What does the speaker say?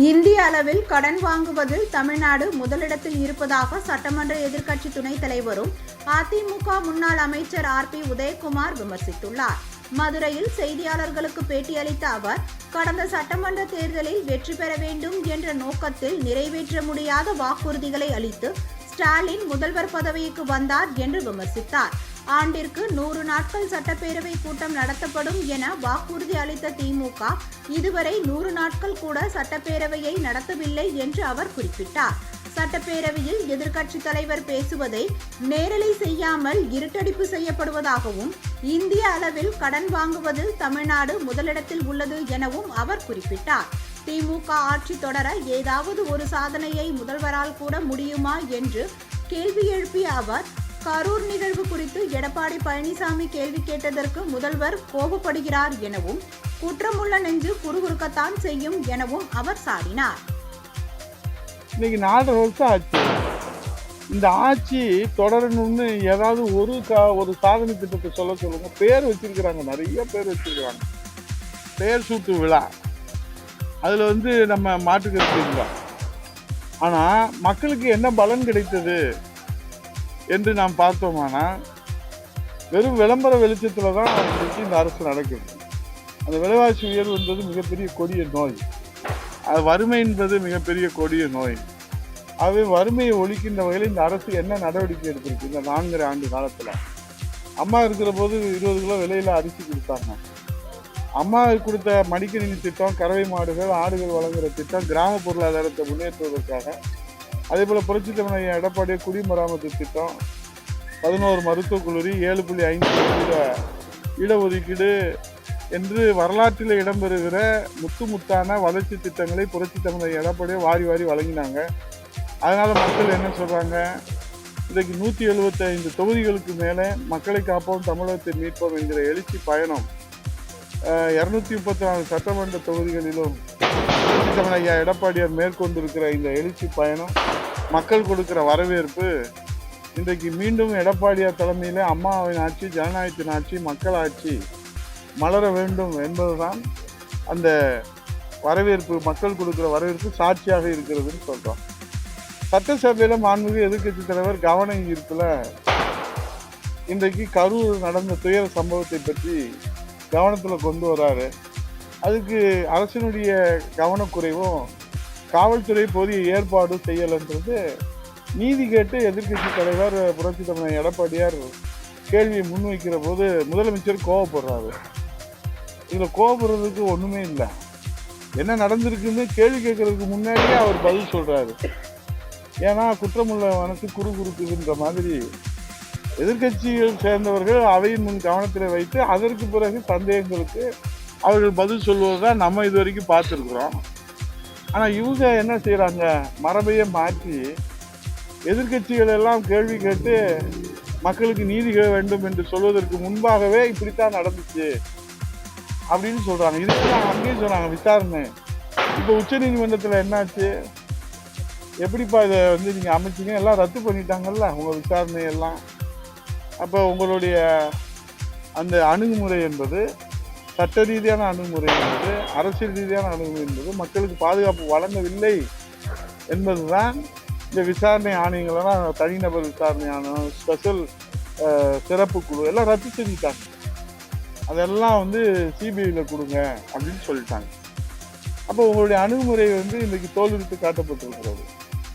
இந்திய அளவில் கடன் வாங்குவதில் தமிழ்நாடு முதலிடத்தில் இருப்பதாக சட்டமன்ற எதிர்க்கட்சி துணைத் தலைவரும் அதிமுக முன்னாள் அமைச்சர் ஆர்.பி. உதயகுமார் விமர்சித்துள்ளார். மதுரையில் செய்தியாளர்களுக்கு பேட்டியளித்த அவர், கடந்த சட்டமன்ற தேர்தலில் வெற்றி பெற வேண்டும் என்ற நோக்கத்தில் நிறைவேற்ற முடியாத வாக்குறுதிகளை அளித்து ஸ்டாலின் முதல்வர் பதவிக்கு வந்தார் என்று விமர்சித்தார். ஆண்டிற்கு 100 நாட்கள் சட்டப்பேரவை கூட்டம் நடத்தப்படும் என வாக்குறுதி அளித்த திமுக இதுவரை 100 நாட்கள் கூட சட்டப்பேரவையை நடத்தவில்லை என்று அவர் குறிப்பிட்டார். சட்டப்பேரவையில் எதிர்க்கட்சி தலைவர் பேசுவதை நேரலை செய்யாமல் இருட்டடிப்பு செய்யப்படுவதாகவும், இந்திய அளவில் கடன் வாங்குவதில் தமிழ்நாடு முதலிடத்தில் உள்ளது எனவும் அவர் குறிப்பிட்டார். திமுக ஆட்சி தொடர ஏதாவது ஒரு சாதனையை முதல்வரால் கூட முடியுமா என்று கேள்வி எழுப்பிய அவர், கரூர் நிகழ்வு குறித்து எடப்பாடி பழனிசாமி கேள்வி கேட்டதற்கு முதல்வர் கோபப்படுகிறார் எனவும், குற்றமுள்ள நெஞ்சு குறுகுறுக்கத்தான் செய்யும் எனவும் அவர் சாடினார். இன்னைக்கு 4.5 வருஷம் ஆச்சு. இந்த ஆட்சி தொடரணும்னு ஏதாவது ஒரு சாதனை திட்டத்தை சொல்லுங்க. பேர் வச்சிருக்கிறாங்க, நிறைய பேர் வச்சிருக்கிறாங்க. பேர் சூட்டு விழா, அதில் நம்ம மாற்றுக்கருத்து இல்லை. ஆனால் மக்களுக்கு என்ன பலன் கிடைத்தது என்று நாம் பார்த்தோமானா, வெறும் விளம்பர வெளிச்சத்தில் தான் இந்த அரசு நடக்குது. அந்த விலைவாசி உயர்வு என்பது மிகப்பெரிய கொடிய நோய். அது வறுமை என்பது மிகப்பெரிய கொடிய நோய். ஆகவே வறுமையை ஒழிக்கின்ற வகையில் இந்த அரசு என்ன நடவடிக்கை எடுத்திருக்கு? இந்த 4.5 ஆண்டு காலத்தில் அம்மா இருக்கிற போது 20 கிலோ விலையில் அரிசி கொடுத்தாங்க. அம்மா கொடுத்த மடிக்கணினி திட்டம், கறவை மாடுகள் ஆடுகள் வழங்குகிற திட்டம், கிராம பொருளாதாரத்தை முன்னேற்றுவதற்காக. அதே போல் புரட்சித் தலைவர் எடப்பாடி குடிமராமத்து திட்டம், 11 மருத்துவக் கல்லூரி, 7.5% இடஒதுக்கீடு என்று வரலாற்றில் இடம்பெறுகிற முத்தான வளர்ச்சி திட்டங்களை புரட்சித் தலைவர் எடப்பாடியை வாரி வாரி வழங்கினாங்க. அதனால் மக்கள் என்ன சொல்கிறாங்க? இன்றைக்கு 175 தொகுதிகளுக்கு மேலே மக்களை காப்போம், தமிழகத்தை மீட்போம் என்கிற எழுச்சி பயணம் 234 சட்டமன்ற தொகுதிகளிலும் புரட்சித் தலைவர் எடப்பாடியார் மேற்கொண்டிருக்கிற இந்த எழுச்சி பயணம், மக்கள் கொடுக்கிற வரவேற்பு, இன்றைக்கு மீண்டும் எடப்பாடியார் தலைமையில் அம்மாவின் ஆட்சி, ஜனநாயகத்தின் ஆட்சி, மக்கள் ஆட்சி மலர வேண்டும் என்பதுதான் அந்த வரவேற்பு, மக்கள் கொடுக்குற வரவேற்பு சாட்சியாக இருக்கிறதுன்னு சொல்கிறோம். சட்டசபையில் மாண்புமிகு எதிர்க்கட்சி தலைவர் கவன ஈர்ப்பில் இன்றைக்கு கரூர் நடந்த துயர சம்பவத்தை பற்றி கவனத்தில் கொண்டு வராரு. அதுக்கு அரசினுடைய கவனக்குறைவும் காவல்துறை போதிய ஏற்பாடு செய்யலைன்றது நீதி கேட்டு எதிர்க்கட்சி தலைவர் புரட்சித் தலைவர் எடப்பாடியார் கேள்வியை முன்வைக்கிற போது முதலமைச்சர் கோவப்படுறாரு. இதில் கோவப்படுறதுக்கு ஒன்றுமே இல்லை. என்ன நடந்திருக்குன்னு கேள்வி கேட்கறதுக்கு முன்னாடியே அவர் பதில் சொல்கிறாரு. ஏன்னா குற்றமுள்ளவனுக்கு குறுகுறுக்குதுன்ற மாதிரி எதிர்க்கட்சியில் சேர்ந்தவர்கள் அவையின் முன் கவனத்தில் வைத்து அதற்கு பிறகு சந்தேகங்களுக்கு அவர்கள் பதில் சொல்வது தான் நம்ம இது வரைக்கும் பார்த்துருக்குறோம். ஆனால் இவங்க என்ன செய்கிறாங்க? மரபையை மாற்றி எதிர்க்கட்சிகள் எல்லாம் கேள்வி கேட்டு மக்களுக்கு நீதி வேண்டும் என்று சொல்வதற்கு முன்பாகவே இப்படித்தான் நடந்துச்சு அப்படின்னு சொல்கிறாங்க. இதுக்கு தான் அங்கேயும் சொன்னாங்க விசாரணை. இப்போ உச்சநீதிமன்றத்தில் என்னாச்சு? எப்படிப்பா இதை நீங்கள் அமைச்சிங்க? எல்லாம் ரத்து பண்ணிட்டாங்கல்ல உங்கள் விசாரணையெல்லாம். அப்போ உங்களுடைய அந்த அணுகுமுறை என்பது, சட்ட ரீதியான அணுகுமுறை என்பது, அரசியல் ரீதியான அணுகுமுறை என்பது மக்களுக்கு பாதுகாப்பு வழங்கவில்லை என்பது தான் இந்த விசாரணை ஆணையங்களெல்லாம், தனிநபர் விசாரணை ஆணையம், ஸ்பெஷல் சிறப்பு குழு எல்லாம் ரத்து செஞ்சுட்டாங்க. அதெல்லாம் சிபிஐயில் கொடுங்க அப்படின்னு சொல்லிட்டாங்க. அப்போ உங்களுடைய அணுகுமுறை இன்றைக்கு தோல்வித்து காட்டப்பட்டிருக்கிறது.